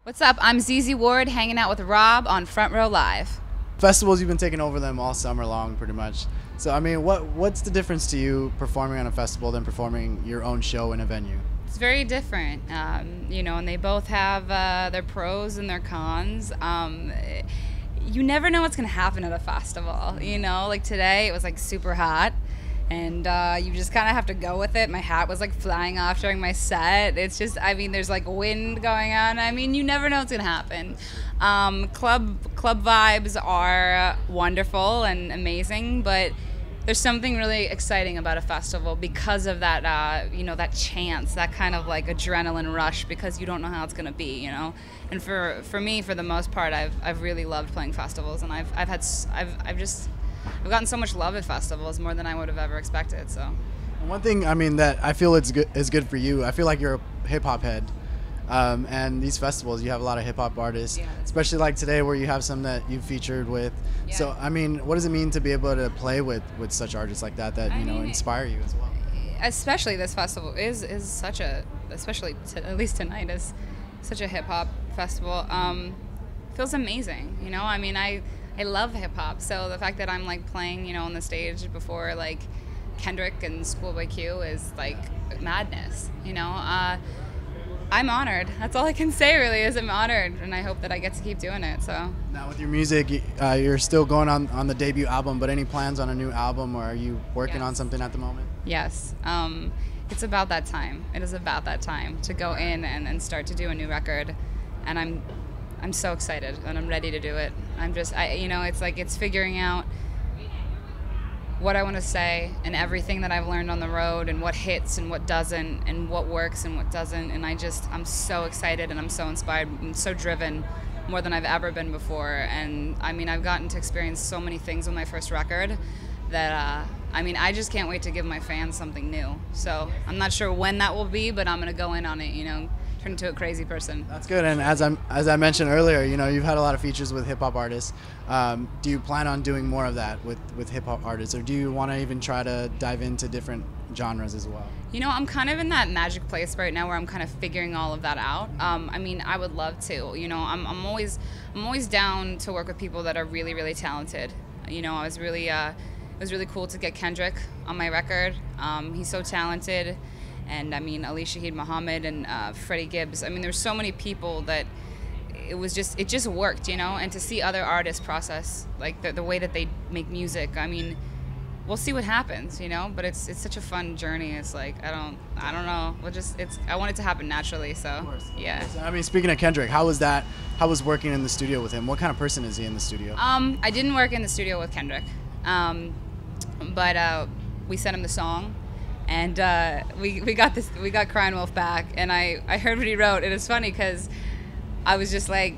What's up? I'm ZZ Ward hanging out with Rob on Front Row Live. Festivals, you've been taking over them all summer long, pretty much. So, I mean, what's the difference to you performing on a festival than performing your own show in a venue? It's very different, and they both have their pros and their cons. You never know what's going to happen at a festival, like today it was like super hot. And you just kind of have to go with it. My hat was like flying off during my set. It's just, there's like wind going on. You never know what's gonna happen. Club vibes are wonderful and amazing, but there's something really exciting about a festival because of that, that chance, that kind of like adrenaline rush, because you don't know how it's gonna be, And for me, for the most part, I've really loved playing festivals, and I've gotten so much love at festivals, more than I would have ever expected. So, One thing, that I feel is good for you. I feel like you're a hip hop head, and these festivals, you have a lot of hip hop artists, yeah, especially like today, where you have some that you featured with. Yeah. So, what does it mean to be able to play with such artists like that inspire you as well? Especially this festival is such a, at least tonight, is such a hip hop festival. Feels amazing, I love hip hop, so the fact that I'm like playing, on the stage before like Kendrick and Schoolboy Q is like madness, I'm honored. That's all I can say, really, is I'm honored, and I hope that I get to keep doing it. So now with your music, you're still going on the debut album, but any plans on a new album, or are you working on something at the moment? Yes. It's about that time. It is about that time to go in and start to do a new record, and I'm so excited, and I'm ready to do it. It's figuring out what I want to say and everything that I've learned on the road, and what hits and what doesn't, and what works and what doesn't. And I'm so excited, and I'm so inspired, and so driven, more than I've ever been before. And I've gotten to experience so many things with my first record that I just can't wait to give my fans something new. So I'm not sure when that will be, but I'm gonna go in on it, turn into a crazy person. That's good. And as I mentioned earlier, you've had a lot of features with hip hop artists. Do you plan on doing more of that with hip hop artists, or do you want to even try to dive into different genres as well? I'm kind of in that magic place right now where I'm kind of figuring all of that out. I would love to. I'm always down to work with people that are really, really talented. It was really cool to get Kendrick on my record. He's so talented. And Ali Shaheed Muhammad and Freddie Gibbs. There's so many people that it just worked, And to see other artists process like the way that they make music, we'll see what happens, But it's such a fun journey. It's like I don't know. I want it to happen naturally. So of course. Yeah. Speaking of Kendrick, how was that? How was working in the studio with him? What kind of person is he in the studio? I didn't work in the studio with Kendrick, but we sent him the song. And we got Crying Wolf back, and I heard what he wrote, and it's funny because I was just like,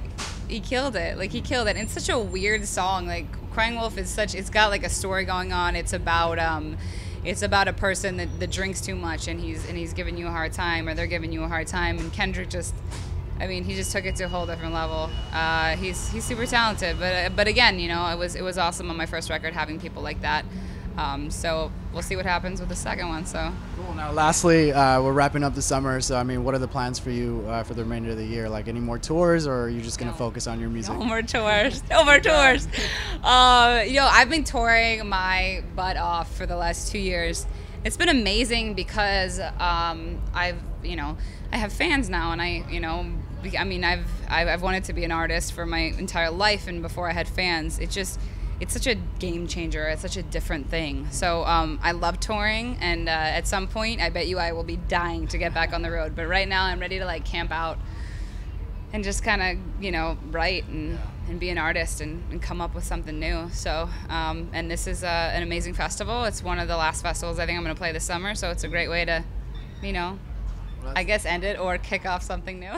he killed it. And it's such a weird song. Like, Crying Wolf it's got like a story going on. It's about a person that drinks too much, and he's giving you a hard time, or they're giving you a hard time. And Kendrick he just took it to a whole different level. He's super talented, but again, it was awesome on my first record having people like that. So we'll see what happens with the second one. So cool. Now, lastly, we're wrapping up the summer. So, what are the plans for you for the remainder of the year? Like, any more tours, or are you just going to focus on your music? No more tours. No more tours. I've been touring my butt off for the last 2 years. It's been amazing because I have fans now, and I've wanted to be an artist for my entire life, and before I had fans, it's such a game changer. It's such a different thing. So I love touring, and at some point, I bet you I will be dying to get back on the road. But right now, I'm ready to like camp out and just kind of write and be an artist and come up with something new. So and this is an amazing festival. It's one of the last festivals I think I'm going to play this summer. So it's a great way to, I guess, end it or kick off something new.